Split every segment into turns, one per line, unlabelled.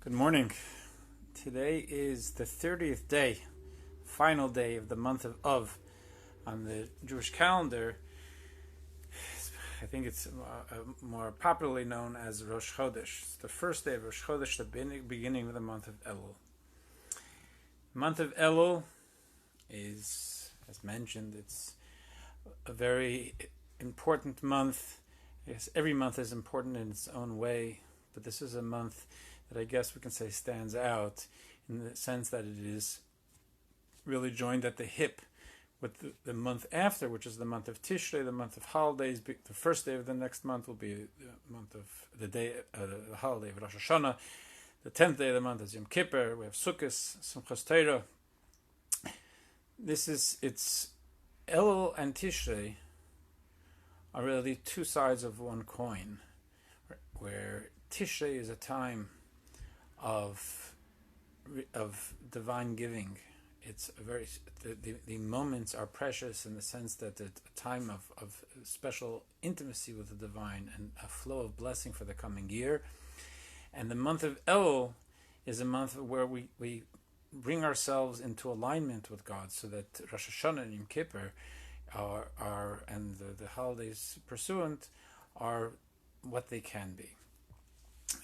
Good morning. Today is the 30th day, final day of the month of Av on the Jewish calendar. I think it's more popularly known as Rosh Chodesh. It's the first day of Rosh Chodesh, the beginning of the month of Elul. The month of Elul is, as mentioned, it's a very important month. I guess every month is important in its own way, but this is a month that I guess we can say stands out in the sense that it is really joined at the hip with the month after, which is the month of Tishrei, the month of holidays. The first day of the next month will be the month of the holiday of Rosh Hashanah. The 10th day of the month is Yom Kippur. We have Sukkot, Simchas Torah. It's Elul and Tishrei are really two sides of one coin, where Tishrei is a time of divine giving. It's a very the moments are precious in the sense that it's a time of special intimacy with the divine and a flow of blessing for the coming year. And the month of Elul is a month where we bring ourselves into alignment with God, so that Rosh Hashanah and Yom Kippur are and the holidays pursuant are what they can be.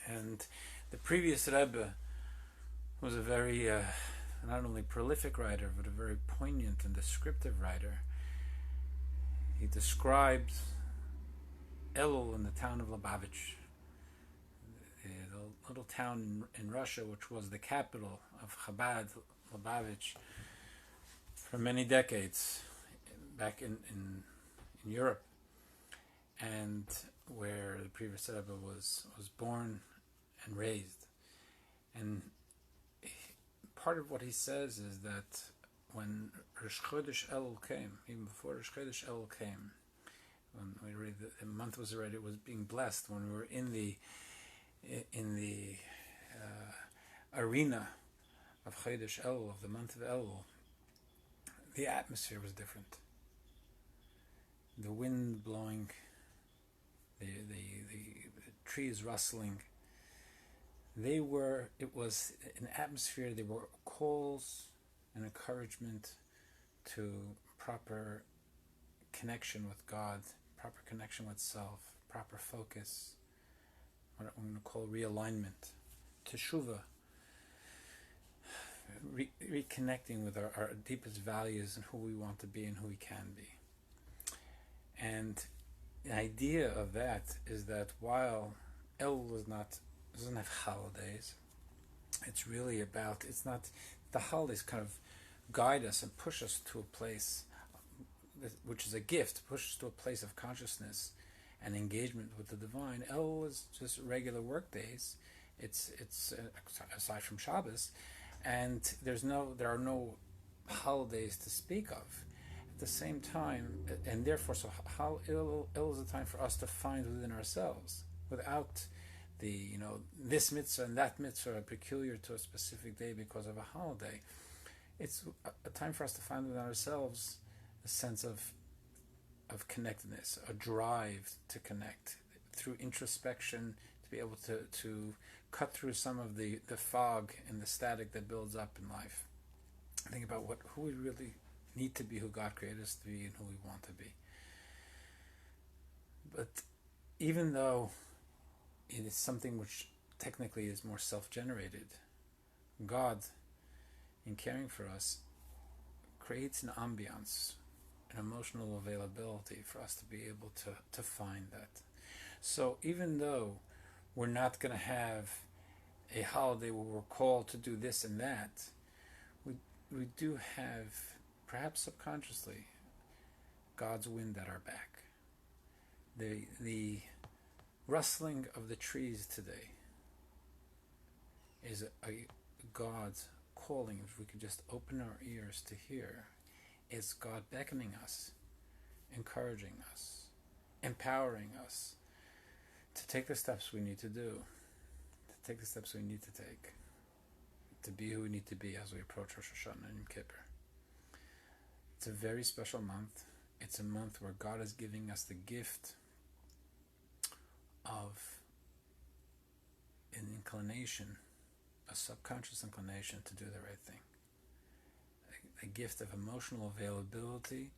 And the previous Rebbe was a very not only prolific writer, but a very poignant and descriptive writer. He described Elul in the town of Lubavitch, the little town in Russia, which was the capital of Chabad, Lubavitch, for many decades back in Europe, and where the previous Rebbe was born and raised. And part of what he says is that when Rosh Chodesh Elul came, even before Rosh Chodesh Elul came, when the month was already, it was being blessed, when we were in the arena of Chodesh Elul, of the month of Elul, the atmosphere was different. The wind blowing, the trees rustling. It was an atmosphere, there were calls and encouragement to proper connection with God, proper connection with self, proper focus, what I'm going to call realignment, teshuvah, reconnecting with our deepest values and who we want to be and who we can be. And the idea of that is that while Elul doesn't have holidays, it's really about, it's not, the holidays kind of guide us and push us to a place which is a gift, push us to a place of consciousness and engagement with the divine. Elul is just regular work days. It's aside from Shabbos, and there are no holidays to speak of. At the same time, and therefore, so how Elul is a time for us to find within ourselves, without this mitzvah and that mitzvah are peculiar to a specific day because of a holiday. It's a time for us to find within ourselves a sense of connectedness, a drive to connect through introspection, to be able to cut through some of the fog and the static that builds up in life. Think about who we really need to be, who God created us to be, and who we want to be. But even though it is something which technically is more self-generated, God, in caring for us, creates an ambiance, an emotional availability for us to be able to find that. So even though we're not going to have a holiday where we're called to do this and that, we do have, perhaps subconsciously, God's wind at our back. The rustling of the trees today is a God's calling. If we could just open our ears to hear, it's God beckoning us, encouraging us, empowering us to take the steps we need to do, to take the steps we need to take, to be who we need to be as we approach Rosh Hashanah and Yom Kippur. It's a very special month. It's a month where God is giving us the gift of an inclination a subconscious inclination to do the right thing, a gift of emotional availability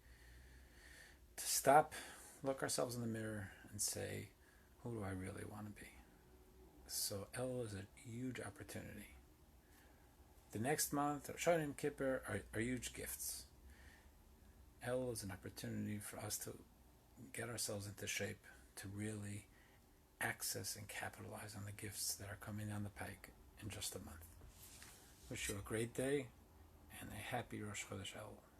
to stop, look ourselves in the mirror, and say, who do I really want to be? So El is a huge opportunity. The next month, Shana and Kippur are huge gifts. El is an opportunity for us to get ourselves into shape, to really access and capitalize on the gifts that are coming down the pike in just a month. Wish you a great day and a happy Rosh Chodesh El.